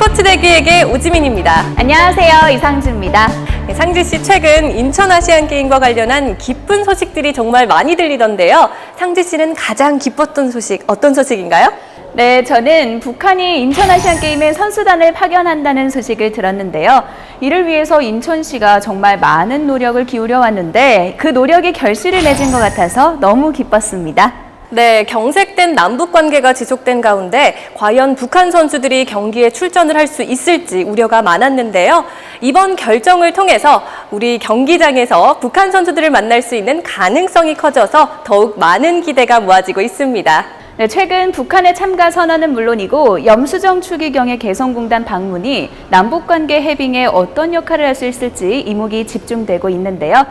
스포츠 대기에게 오지민입니다. 안녕하세요, 이상주입니다. 네, 상주 씨, 최근 인천 아시안 게임과 관련한 기쁜 소식들이 정말 많이 들리던데요. 상주 씨는 가장 기뻤던 소식 어떤 소식인가요? 네, 저는 북한이 인천 아시안 게임에 선수단을 파견한다는 소식을 들었는데요. 이를 위해서 인천시가 정말 많은 노력을 기울여 왔는데 그 노력이 결실을 맺은 것 같아서 너무 기뻤습니다. 네, 경색된 남북 관계가 지속된 가운데 과연 북한 선수들이 경기에 출전을 할 수 있을지 우려가 많았는데요. 이번 결정을 통해서 우리 경기장에서 북한 선수들을 만날 수 있는 가능성이 커져서 더욱 많은 기대가 모아지고 있습니다. 네, 최근 북한의 참가 선언은 물론이고 염수정 추기경의 개성공단 방문이 남북관계 해빙에 어떤 역할을 할 수 있을지 이목이 집중되고 있는데요.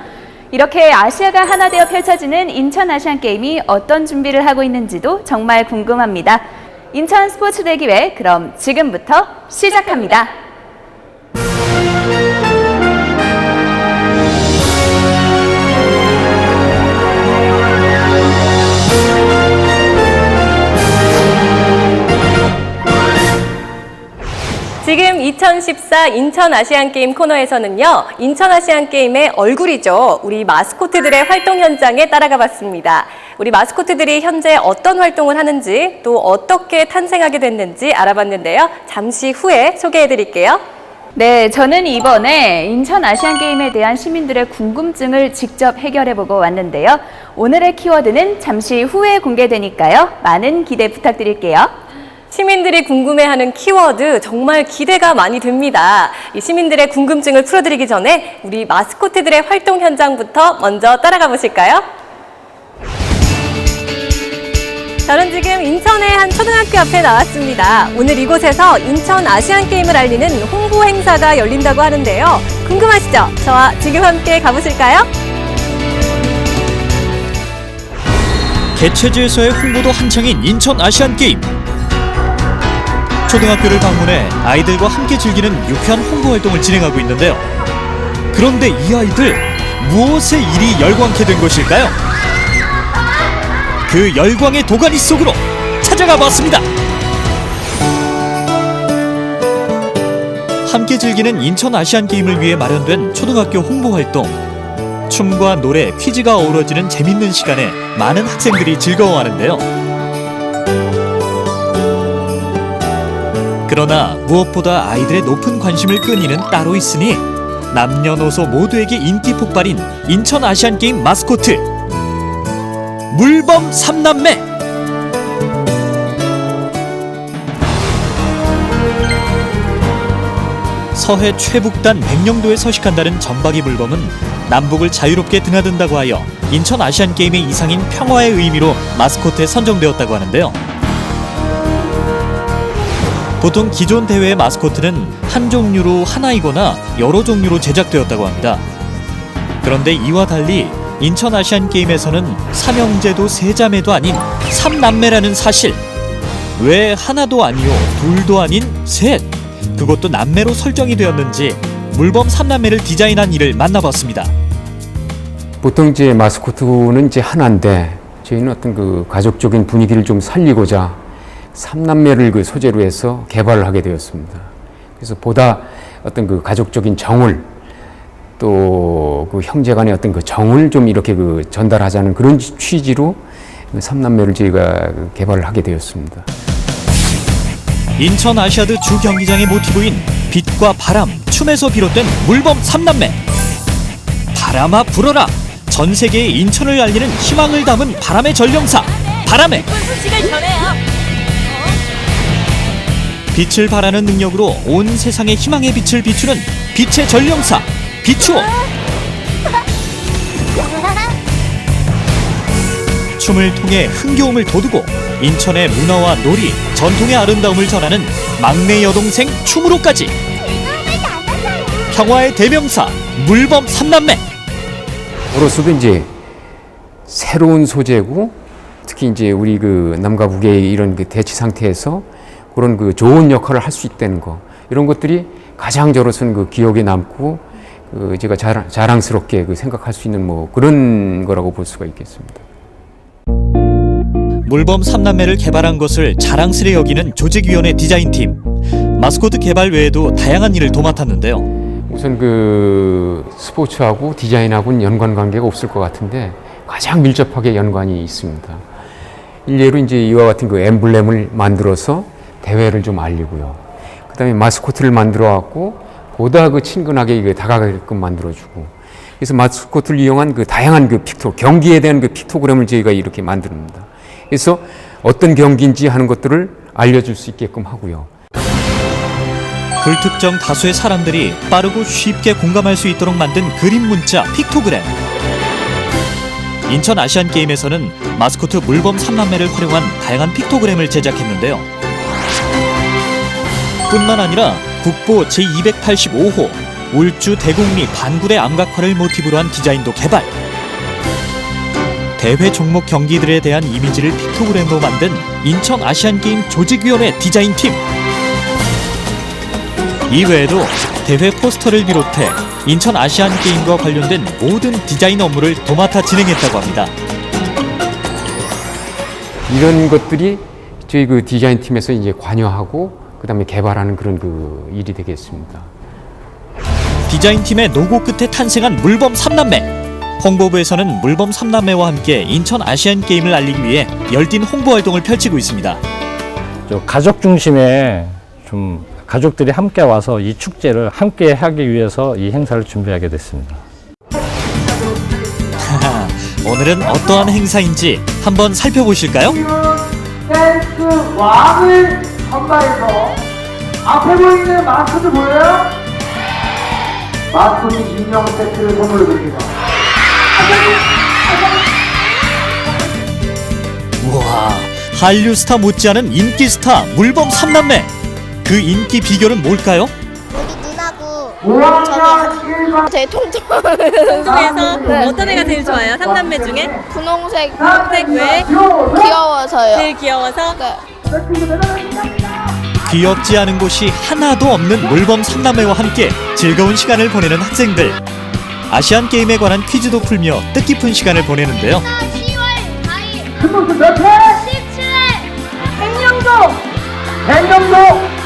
이렇게 아시아가 하나 되어 펼쳐지는 인천 아시안게임이 어떤 준비를 하고 있는지도 정말 궁금합니다. 인천 스포츠 대기회 그럼 지금부터 시작합니다. 지금 2014 인천 아시안게임 코너에서는요, 인천 아시안게임의 얼굴이죠. 우리 마스코트들의 활동 현장에 따라가 봤습니다. 우리 마스코트들이 현재 어떤 활동을 하는지 또 어떻게 탄생하게 됐는지 알아봤는데요. 잠시 후에 소개해 드릴게요. 네, 저는 이번에 인천 아시안게임에 대한 시민들의 궁금증을 직접 해결해보고 왔는데요. 오늘의 키워드는 잠시 후에 공개되니까요. 많은 기대 부탁드릴게요. 시민들이 궁금해하는 키워드 정말 기대가 많이 됩니다. 이 시민들의 궁금증을 풀어드리기 전에 우리 마스코트들의 활동 현장부터 먼저 따라가 보실까요? 저는 지금 인천의 한 초등학교 앞에 나왔습니다. 오늘 이곳에서 인천 아시안게임을 알리는 홍보 행사가 열린다고 하는데요. 궁금하시죠? 저와 지금 함께 가보실까요? 개최지에서의 홍보도 한창인 인천 아시안게임. 초등학교를 방문해 아이들과 함께 즐기는 유쾌한 홍보 활동을 진행하고 있는데요. 그런데 이 아이들 무엇에 이리 열광케 된 것일까요? 그 열광의 도가니 속으로 찾아가 봤습니다. 함께 즐기는 인천 아시안게임을 위해 마련된 초등학교 홍보 활동. 춤과 노래, 퀴즈가 어우러지는 재밌는 시간에 많은 학생들이 즐거워하는데요. 그러나 무엇보다 아이들의 높은 관심을 끈이는 따로 있으니 남녀노소 모두에게 인기 폭발인 인천 아시안게임 마스코트 물범 3남매. 서해 최북단 백령도에 서식한다는 점박이 물범은 남북을 자유롭게 드나든다고 하여 인천 아시안게임의 이상인 평화의 의미로 마스코트에 선정되었다고 하는데요. 보통 기존 대회의 마스코트는 한 종류로 하나이거나 여러 종류로 제작되었다고 합니다. 그런데 이와 달리 인천 아시안게임에서는 삼형제도 세자매도 아닌 삼남매라는 사실. 왜 하나도 아니요 둘도 아닌 셋, 그것도 남매로 설정이 되었는지 물범 삼남매를 디자인한 이를 만나봤습니다. 보통 이제 마스코트는 이제 하나인데 저희는 어떤 그 가족적인 분위기를 좀 살리고자 삼남매를 그 소재로 해서 개발을 하게 되었습니다. 그래서 보다 어떤 그 가족적인 정을 또 그 형제간의 어떤 그 정을 좀 이렇게 그 전달하자는 그런 취지로 삼남매를 저희가 개발을 하게 되었습니다. 인천 아시아드 주 경기장의 모티브인 빛과 바람, 춤에서 비롯된 물범 삼남매. 바람아 불어라. 전 세계에 인천을 알리는 희망을 담은 바람의 전령사 바람의 소식을 전해요. 빛을 발하는 능력으로 온 세상의 희망의 빛을 비추는 빛의 전령사 비추어. 춤을 통해 흥겨움을 돋우고 인천의 문화와 놀이, 전통의 아름다움을 전하는 막내 여동생 춤으로까지 평화의 대명사 물범 삼남매. 저로서도 이제 새로운 소재고 특히 이제 우리 그 남과 북의 이런 그 대치 상태에서 그런 그 좋은 역할을 할 수 있다는 거, 이런 것들이 가장 저로서는 그 기억에 남고 그 제가 자랑스럽게 그 생각할 수 있는 뭐 그런 거라고 볼 수가 있겠습니다. 물범 삼남매를 개발한 것을 자랑스레 여기는 조직위원회 디자인팀. 마스코트 개발 외에도 다양한 일을 도맡았는데요. 우선 그 스포츠하고 디자인하고는 연관 관계가 없을 것 같은데 가장 밀접하게 연관이 있습니다. 일례로 이제 이와 같은 그 엠블렘을 만들어서 대회를 좀 알리고요. 그다음에 마스코트를 만들어 갖고 보다 그 친근하게 이게 다가가게끔 만들어주고. 그래서 마스코트를 이용한 그 다양한 그 경기에 대한 그 픽토그램을 저희가 이렇게 만듭니다. 그래서 어떤 경기인지 하는 것들을 알려줄 수 있게끔 하고요. 불특정 다수의 사람들이 빠르고 쉽게 공감할 수 있도록 만든 그림 문자 픽토그램. 인천 아시안게임에서는 마스코트 물범 3남매를 활용한 다양한 픽토그램을 제작했는데요. 뿐만 아니라 국보 제285호 울주 대곡리 반굴의 암각화를 모티브로 한 디자인도 개발. 대회 종목 경기들에 대한 이미지를 픽토그램으로 만든 인천 아시안게임 조직위원회 디자인팀. 이외에도 대회 포스터를 비롯해 인천 아시안게임과 관련된 모든 디자인 업무를 도맡아 진행했다고 합니다. 이런 것들이 저희 그 디자인팀에서 이제 관여하고 그다음에 개발하는 그런 그 일이 되겠습니다. 디자인팀의 노고 끝에 탄생한 물범 3남매. 홍보부에서는 물범 3남매와 함께 인천 아시안게임을 알리기 위해 열띤 홍보 활동을 펼치고 있습니다. 가족 중심의 좀 가족들이 함께 와서 이 축제를 함께 하기 위해서 이 행사를 준비하게 됐습니다. 오늘은 어떠한 행사인지 한번 살펴보실까요? 댄스 왕을 선발해서 앞에 보이는 마스코트 보여요? 마스코트 인형 세트를 선물로 드립니다. 우와, 한류 스타 못지않은 인기 스타 물범 3남매. 그 인기 비결은 뭘까요? 우리 누나고 5학년 1반 되게 통통해서 중에서 어떤 애가 제일 좋아요? 3남매 중에? 분홍색 색 왜? 귀여워서요. 제일 귀여워서? 네. 귀엽지 않은 곳이 하나도 없는 물범 3남매와 함께 즐거운 시간을 보내는 학생들. 아시안게임에 관한 퀴즈도 풀며 뜻깊은 시간을 보내는데요. 10월 4일 큰모습 몇 회? 17회 백령도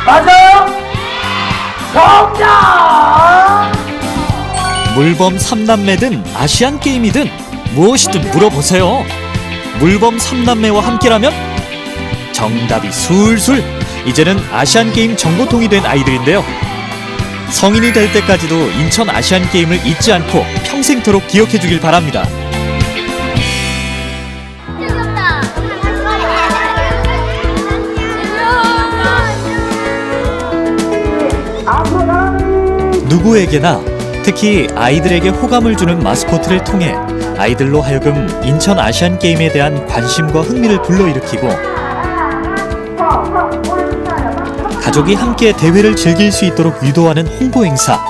맞아요? 정답! 물범 3남매든 아시안게임이든 무엇이든 물어보세요. 물범 3남매와 함께라면 정답이 술술. 이제는 아시안게임 정보통이 된 아이들인데요. 성인이 될 때까지도 인천 아시안게임을 잊지 않고 평생토록 기억해 주길 바랍니다. 누구에게나 특히 아이들에게 호감을 주는 마스코트를 통해 아이들로 하여금 인천 아시안게임에 대한 관심과 흥미를 불러일으키고 가족이 함께 대회를 즐길 수 있도록 유도하는 홍보 행사.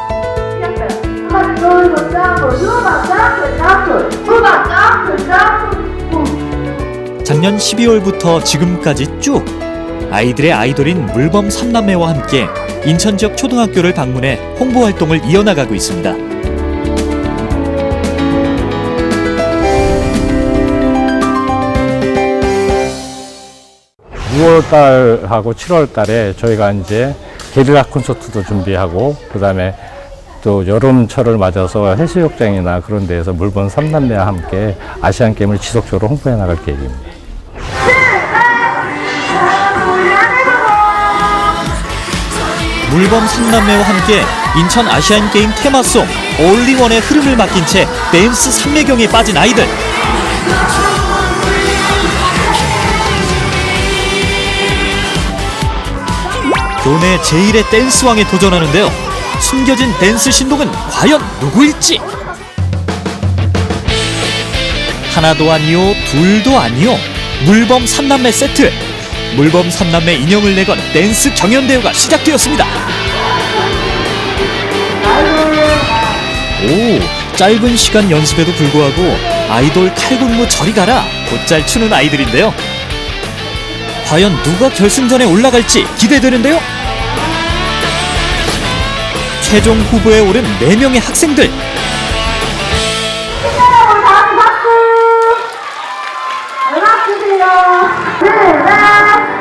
작년 12월부터 지금까지 쭉 아이들의 아이돌인 물범 3남매와 함께 인천 지역 초등학교를 방문해 홍보 활동을 이어나가고 있습니다. 6월달하고 7월달에 저희가 이제 게릴라 콘서트도 준비하고 그다음에 또 여름철을 맞아서 해수욕장이나 그런 데에서 물범 3남매와 함께 아시안게임을 지속적으로 홍보해 나갈 계획입니다. 물범 3남매와 함께 인천 아시안게임 테마송 올리원의 흐름을 맡긴 채 댄스 삼매경에 빠진 아이들. 교내 제1의 댄스왕에 도전하는데요. 숨겨진 댄스 신동은 과연 누구일지? 하나도 아니요, 둘도 아니요. 물범 3남매 세트. 물범 3남매 인형을 내건 댄스 경연대회가 시작되었습니다. 오, 짧은 시간 연습에도 불구하고 아이돌 칼군무 저리 가라 곧잘 추는 아이들인데요. 과연 누가 결승전에 올라갈지 기대되는데요. 최종 후보에 오른 4명의 학생들. 음악 주세요. 3, 3,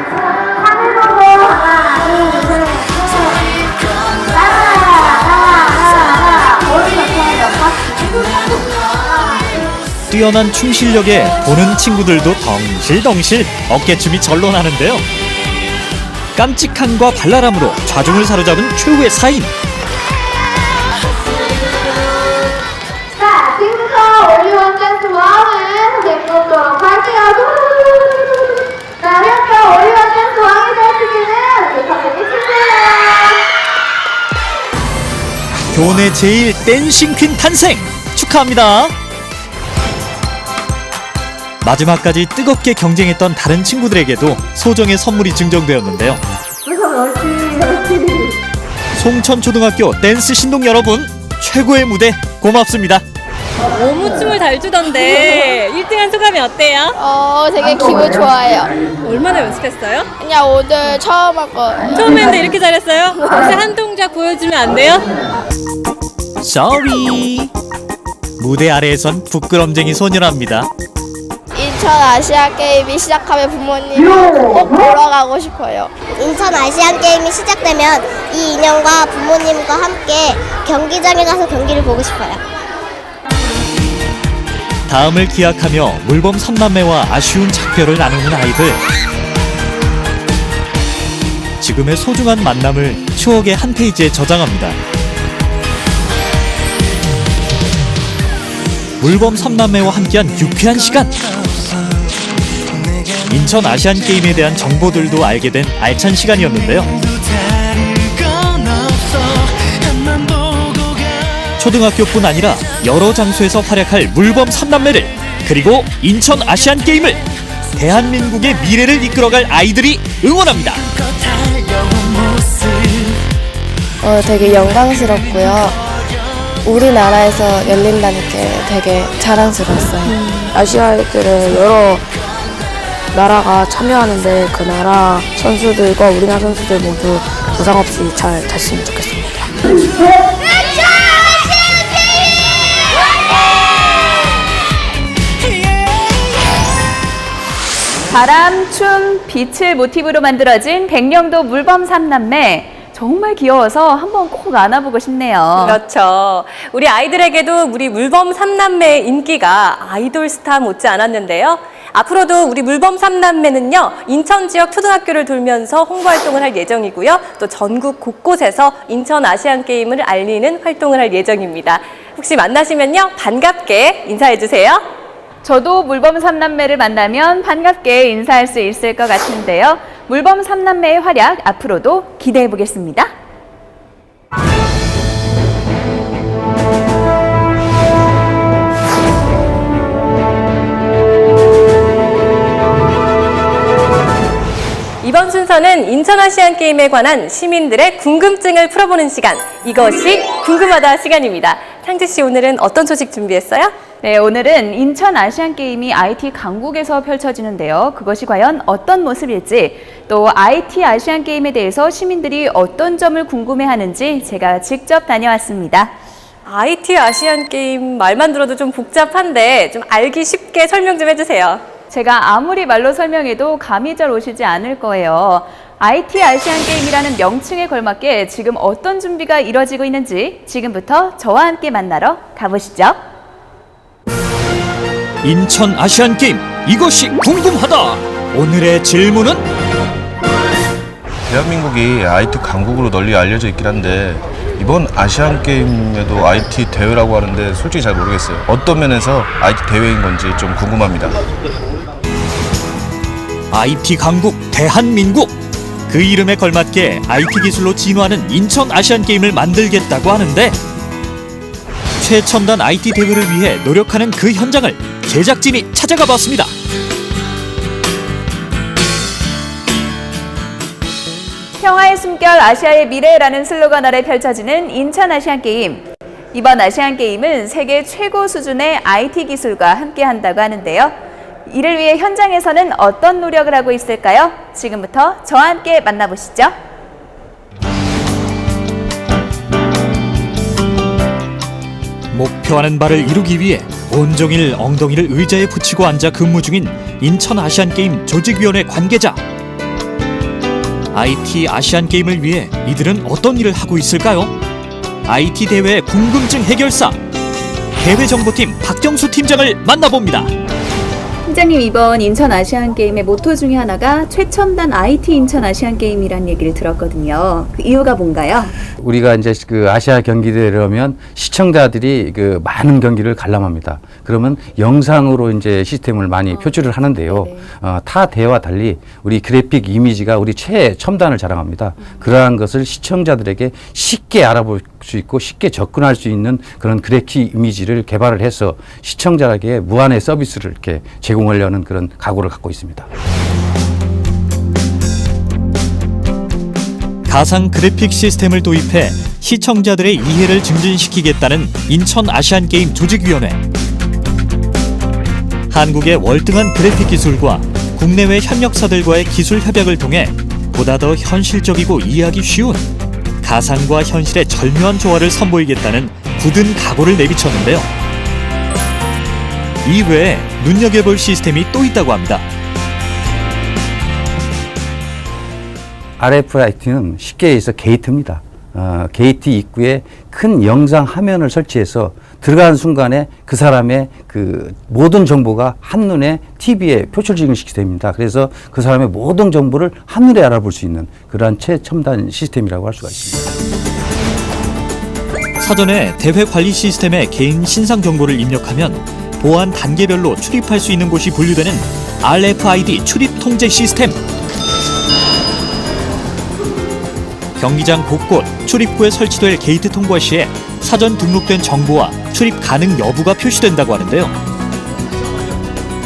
3일 보고 하나, 둘, 뛰어난 춤 실력에 보는 친구들도 덩실덩실 어깨춤이 절로 나는데요. 깜찍함과 발랄함으로 좌중을 사로잡은 최후의 4인. 자, 지금부터 오리원 댄스 왕을 내보도록 할게요. 자, 이렇게 오리원 댄스 왕이 되시기는 우리 선생님 축하해요. 교내 제일 댄싱 퀸 탄생 축하합니다. 마지막까지 뜨겁게 경쟁했던 다른 친구들에게도 소정의 선물이 증정되었는데요. 송천초등학교 댄스 신동 여러분, 최고의 무대 고맙습니다. 너무 춤을 잘 추던데 1등한 소감이 어때요? 되게 기분 좋아요. 얼마나 연습했어요? 그냥 오늘 처음 할 거예요. 처음 했는데 이렇게 잘했어요? 혹시 한 동작 보여주면 안 돼요? Sorry. 무대 아래에선 부끄럼쟁이 소녀랍니다. 인천 아시안 게임이 시작하면 부모님 꼭 보러 가고 싶어요. 인천 아시안 게임이 시작되면 이 인형과 부모님과 함께 경기장에 가서 경기를 보고 싶어요. 다음을 기약하며 물범 3남매와 아쉬운 작별을 나누는 아이들. 지금의 소중한 만남을 추억의 한 페이지에 저장합니다. 물범 3남매와 함께한 유쾌한 시간. 인천 아시안게임에 대한 정보들도 알게 된 알찬 시간이었는데요. 초등학교뿐 아니라 여러 장소에서 활약할 물범 3남매를, 그리고 인천 아시안게임을, 대한민국의 미래를 이끌어갈 아이들이 응원합니다. 되게 영광스럽고요. 우리나라에서 열린다는 게 되게 자랑스러웠어요. 아시아들은 여러 나라가 참여하는데 그 나라 선수들과 우리나라 선수들 모두 부상 없이 잘 됐으면 좋겠습니다. 바람, 춤, 빛을 모티브로 만들어진 백령도 물범 3남매. 정말 귀여워서 한번 꼭 안아보고 싶네요. 그렇죠. 우리 아이들에게도 우리 물범 3남매의 인기가 아이돌 스타 못지 않았는데요. 앞으로도 우리 물범 3남매는요, 인천 지역 초등학교를 돌면서 홍보 활동을 할 예정이고요. 또 전국 곳곳에서 인천 아시안 게임을 알리는 활동을 할 예정입니다. 혹시 만나시면요, 반갑게 인사해 주세요. 저도 물범 3남매를 만나면 반갑게 인사할 수 있을 것 같은데요. 물범 3남매의 활약 앞으로도 기대해 보겠습니다. 이번 순서는 인천 아시안 게임에 관한 시민들의 궁금증을 풀어보는 시간, 이것이 궁금하다 시간입니다. 상지 씨, 오늘은 어떤 소식 준비했어요? 네, 오늘은 인천 아시안게임이 IT 강국에서 펼쳐지는데요. 그것이 과연 어떤 모습일지, 또 IT 아시안게임에 대해서 시민들이 어떤 점을 궁금해하는지 제가 직접 다녀왔습니다. IT 아시안 게임 말만 들어도 좀 복잡한데 좀 알기 쉽게 설명 좀 해주세요. 제가 아무리 말로 설명해도 감이 잘 오시지 않을 거예요. IT 아시안게임이라는 명칭에 걸맞게 지금 어떤 준비가 이뤄지고 있는지 지금부터 저와 함께 만나러 가보시죠. 인천 아시안게임, 이것이 궁금하다. 오늘의 질문은? 대한민국이 IT 강국으로 널리 알려져 있긴 한데 이번 아시안게임에도 IT 대회라고 하는데 솔직히 잘 모르겠어요. 어떤 면에서 IT 대회인 건지 좀 궁금합니다. IT 강국 대한민국, 그 이름에 걸맞게 IT 기술로 진화하는 인천 아시안게임을 만들겠다고 하는데, 최첨단 IT 대회를 위해 노력하는 그 현장을 제작진이 찾아가 봤습니다. 평화의 숨결 아시아의 미래라는 슬로건 아래 펼쳐지는 인천 아시안게임. 이번 아시안게임은 세계 최고 수준의 IT 기술과 함께한다고 하는데요. 이를 위해 현장에서는 어떤 노력을 하고 있을까요? 지금부터 저와 함께 만나보시죠. 목표하는 바를 이루기 위해 온종일 엉덩이를 의자에 붙이고 앉아 근무 중인 인천 아시안게임 조직위원회 관계자. IT 아시안게임을 위해 이들은 어떤 일을 하고 있을까요? IT 대회 궁금증 해결사 대회정보팀 박경수 팀장을 만나봅니다. 팀장님, 이번 인천 아시안 게임의 모토 중에 하나가 최첨단 IT 인천 아시안 게임이라는 얘기를 들었거든요. 그 이유가 뭔가요? 우리가 이제 그 아시아 경기대회라면 시청자들이 그 많은 경기를 관람합니다. 그러면 영상으로 이제 시스템을 많이 표출을 하는데요. 타 대회와 달리 우리 그래픽 이미지가 우리 최첨단을 자랑합니다. 그러한 것을 시청자들에게 쉽게 알아볼 수 있고 쉽게 접근할 수 있는 그런 그래픽 이미지를 개발을 해서 시청자에게 무한의 서비스를 이렇게 제공하려는 그런 각오를 갖고 있습니다. 가상 그래픽 시스템을 도입해 시청자들의 이해를 증진시키겠다는 인천 아시안게임 조직위원회. 한국의 월등한 그래픽 기술과 국내외 협력사들과의 기술 협약을 통해 보다 더 현실적이고 이해하기 쉬운 가상과 현실의 절묘한 조화를 선보이겠다는 굳은 각오를 내비쳤는데요. 이외에 눈여겨볼 시스템이 또 있다고 합니다. RFID는 쉽게 해서 게이트입니다. 게이트 입구에 큰 영상 화면을 설치해서 들어가는 순간에 그 사람의 그 모든 정보가 한눈에 TV에 표출되는 시스템입니다. 그래서 그 사람의 모든 정보를 한눈에 알아볼 수 있는 그러한 최첨단 시스템이라고 할 수가 있습니다. 사전에 대회 관리 시스템에 개인 신상 정보를 입력하면 보안 단계별로 출입할 수 있는 곳이 분류되는 RFID 출입 통제 시스템. 경기장 곳곳 출입구에 설치될 게이트 통과 시에 사전 등록된 정보와 출입 가능 여부가 표시된다고 하는데요.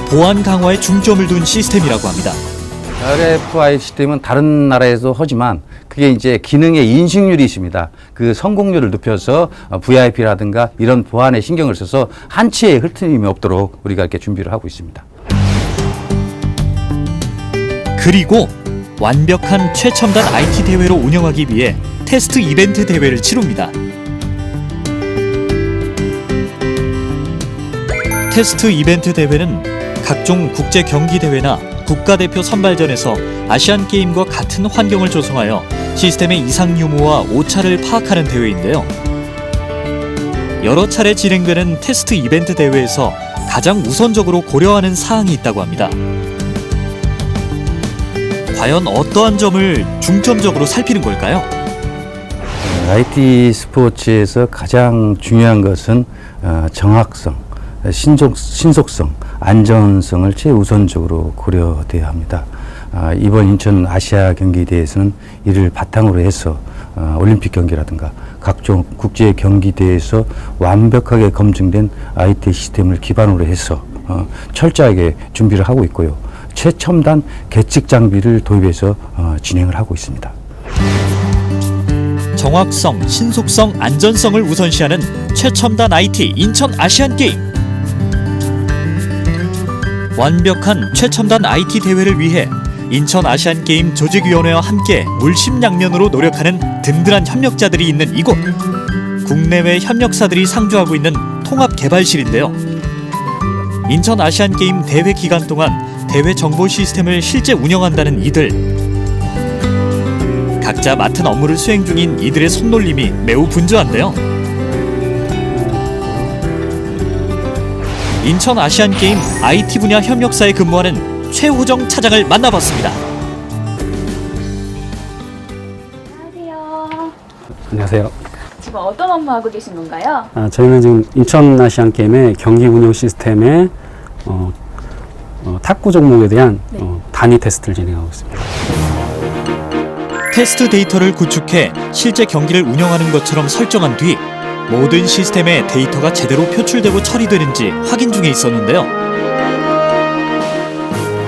보안 강화에 중점을 둔 시스템이라고 합니다. RFID 시스템은 다른 나라에서 하지만 그게 이제 기능의 인식률이 있습니다. 그 성공률을 높여서 VIP라든가 이런 보안에 신경을 써서 한치의 흐트림이 없도록 우리가 이렇게 준비를 하고 있습니다. 그리고 완벽한 최첨단 IT 대회로 운영하기 위해 테스트 이벤트 대회를 치릅니다. 테스트 이벤트 대회는 각종 국제 경기 대회나 국가대표 선발전에서 아시안게임과 같은 환경을 조성하여 시스템의 이상 유무와 오차를 파악하는 대회인데요. 여러 차례 진행되는 테스트 이벤트 대회에서 가장 우선적으로 고려하는 사항이 있다고 합니다. 과연 어떠한 점을 중점적으로 살피는 걸까요? IT 스포츠에서 가장 중요한 것은 정확성, 신속성, 안전성을 최우선적으로 고려돼야 합니다. 이번 인천 아시아 경기대회에서는 이를 바탕으로 해서 올림픽 경기라든가 각종 국제 경기대회에서 완벽하게 검증된 IT 시스템을 기반으로 해서 철저하게 준비를 하고 있고요. 최첨단 계측 장비를 도입해서 진행을 하고 있습니다. 정확성, 신속성, 안전성을 우선시하는 최첨단 IT 인천 아시안게임. 완벽한 최첨단 IT 대회를 위해 인천 아시안게임 조직위원회와 함께 물심양면으로 노력하는 든든한 협력자들이 있는 이곳. 국내외 협력사들이 상주하고 있는 통합개발실인데요. 인천 아시안게임 대회 기간 동안 대회 정보 시스템을 실제 운영한다는 이들. 각자 맡은 업무를 수행 중인 이들의 손놀림이 매우 분주한데요. 인천 아시안게임 IT 분야 협력사에 근무하는 최호정 차장을 만나봤습니다. 안녕하세요. 안녕하세요. 지금 어떤 업무 하고 계신 건가요? 저희는 지금 인천 아시안 게임의 경기 운영 시스템의 탁구 종목에 대한 단위 테스트를 진행하고 있습니다. 테스트 데이터를 구축해 실제 경기를 운영하는 것처럼 설정한 뒤 모든 시스템에 데이터가 제대로 표출되고 처리되는지 확인 중에 있었는데요.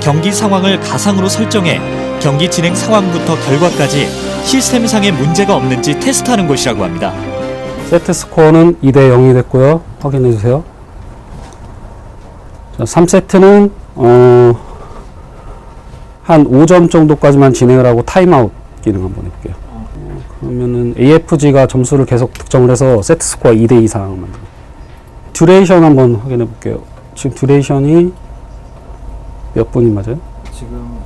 경기 상황을 가상으로 설정해 경기 진행 상황부터 결과까지 시스템상의 문제가 없는지 테스트하는 것이라고 합니다. 세트 스코어는 2대 0이 됐고요. 확인해 주세요. 자, 3세트는 한 5점 정도까지만 진행을 하고 타임아웃 기능 한번 해볼게요. 그러면은 AFG가 점수를 계속 득점을 해서 세트 스코어 2대 2 상황을 만듭니다. 듀레이션 한번 확인해 볼게요. 지금 듀레이션이 몇 분이 맞아요? 지금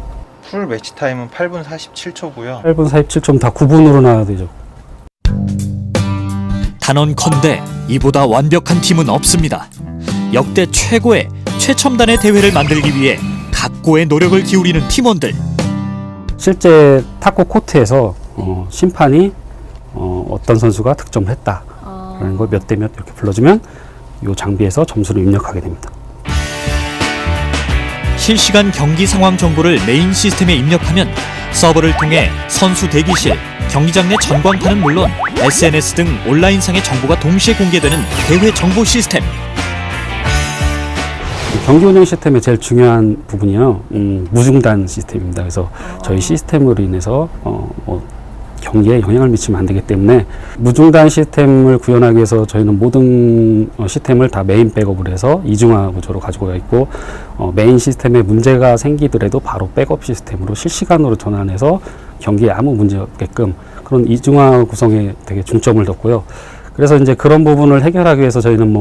풀 매치 타임은 8분 47초고요. 8분 47초 다 9분으로 나와야 되죠. 단언컨대 이보다 완벽한 팀은 없습니다. 역대 최고의 최첨단의 대회를 만들기 위해 각고의 노력을 기울이는 팀원들. 실제 탁구 코트에서 심판이 어떤 선수가 득점을 했다라는 걸 몇 대 몇 이렇게 불러주면 이 장비에서 점수를 입력하게 됩니다. 실시간 경기 상황 정보를 메인 시스템에 입력하면 서버를 통해 선수 대기실, 경기장 내 전광판은 물론 SNS 등 온라인상의 정보가 동시에 공개되는 대회 정보 시스템. 경기 운영 시스템의 제일 중요한 부분이요, 무중단 시스템입니다. 그래서 저희 시스템으로 인해서 경기에 영향을 미치면 안 되기 때문에 무중단 시스템을 구현하기 위해서 저희는 모든 시스템을 다 메인 백업을 해서 이중화 구조로 가지고 가 있고, 메인 시스템에 문제가 생기더라도 바로 백업 시스템으로 실시간으로 전환해서 경기에 아무 문제 없게끔 그런 이중화 구성에 되게 중점을 뒀고요. 그래서 이제 그런 부분을 해결하기 위해서 저희는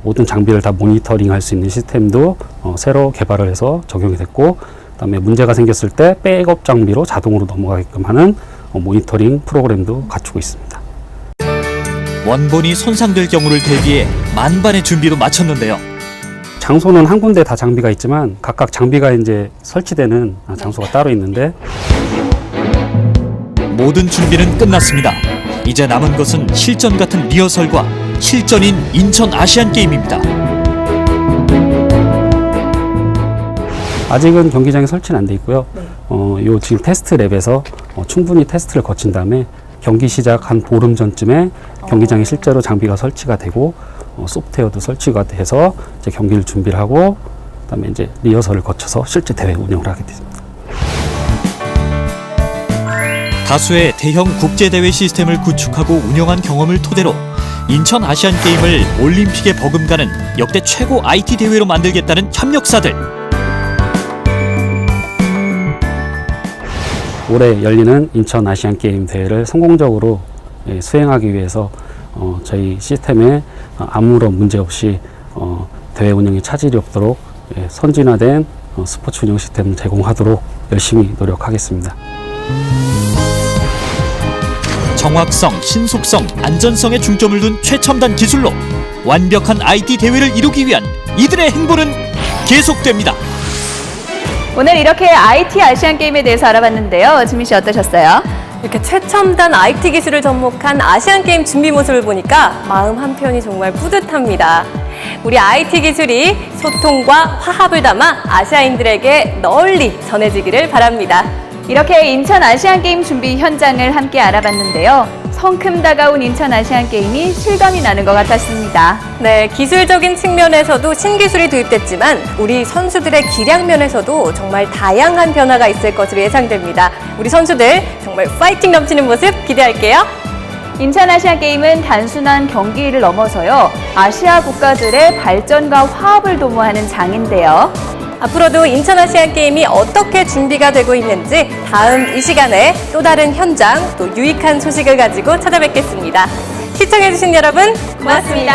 모든 장비를 다 모니터링 할 수 있는 시스템도 새로 개발을 해서 적용이 됐고, 그다음에 문제가 생겼을 때 백업 장비로 자동으로 넘어가게끔 하는 모니터링 프로그램도 갖추고 있습니다. 원본이 손상될 경우를 대비해 만반의 준비도 마쳤는데요. 장소는 한 군데 다 장비가 있지만 각각 장비가 이제 설치되는 장소가 따로 있는데, 모든 준비는 끝났습니다. 이제 남은 것은 실전 같은 리허설과 실전인 인천 아시안 게임입니다. 아직은 경기장에 설치는 안 돼 있고요. 요 지금 테스트 랩에서 충분히 테스트를 거친 다음에 경기 시작 한 보름 전쯤에 경기장에 실제로 장비가 설치가 되고 소프트웨어도 설치가 돼서 이제 경기를 준비를 하고, 그다음에 이제 리허설을 거쳐서 실제 대회 운영을 하게 됩니다. 다수의 대형 국제대회 시스템을 구축하고 운영한 경험을 토대로 인천 아시안 게임을 올림픽에 버금가는 역대 최고 IT 대회로 만들겠다는 협력사들. 올해 열리는 인천 아시안 게임 대회를 성공적으로 수행하기 위해서 저희 시스템에 아무런 문제 없이 대회 운영에 차질이 없도록 선진화된 스포츠 운영 시스템을 제공하도록 열심히 노력하겠습니다. 정확성, 신속성, 안전성에 중점을 둔 최첨단 기술로 완벽한 IT 대회를 이루기 위한 이들의 행보는 계속됩니다. 오늘 이렇게 IT 아시안 게임에 대해서 알아봤는데요. 지민 씨 어떠셨어요? 이렇게 최첨단 IT 기술을 접목한 아시안 게임 준비 모습을 보니까 마음 한편이 정말 뿌듯합니다. 우리 IT 기술이 소통과 화합을 담아 아시아인들에게 널리 전해지기를 바랍니다. 이렇게 인천 아시안 게임 준비 현장을 함께 알아봤는데요. 성큼 다가온 인천 아시안 게임이 실감이 나는 것 같았습니다. 네, 기술적인 측면에서도 신기술이 도입됐지만 우리 선수들의 기량 면에서도 정말 다양한 변화가 있을 것으로 예상됩니다. 우리 선수들 정말 파이팅 넘치는 모습 기대할게요. 인천 아시안 게임은 단순한 경기를 넘어서요. 아시아 국가들의 발전과 화합을 도모하는 장인데요. 앞으로도 인천 아시안 게임이 어떻게 준비가 되고 있는지 다음 이 시간에 또 다른 현장, 또 유익한 소식을 가지고 찾아뵙겠습니다. 시청해주신 여러분 고맙습니다.